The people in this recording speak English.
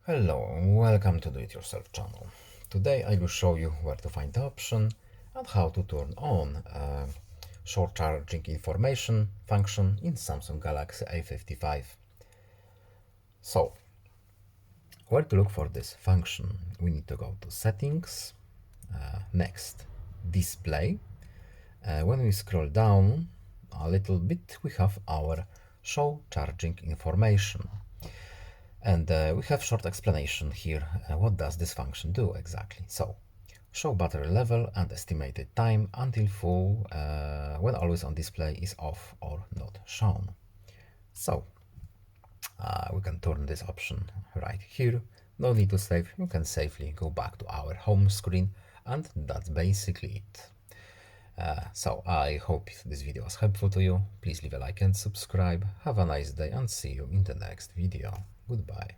Hello, welcome to Do It Yourself channel. Today I will show you where to find the option and how to turn on short charging information function in Samsung Galaxy A55. So, where to look for this function? We need to go to settings, next display. When we scroll down a little bit, we have our show charging information. And we have short explanation here. What does this function do exactly? So, show battery level and estimated time until full when always on display is off or not shown. So, we can turn this option right here. No need to save. You can safely go back to our home screen, and that's basically it. So I hope this video was helpful to you. Please leave a like and subscribe. Have a nice day and see you in the next video. Goodbye.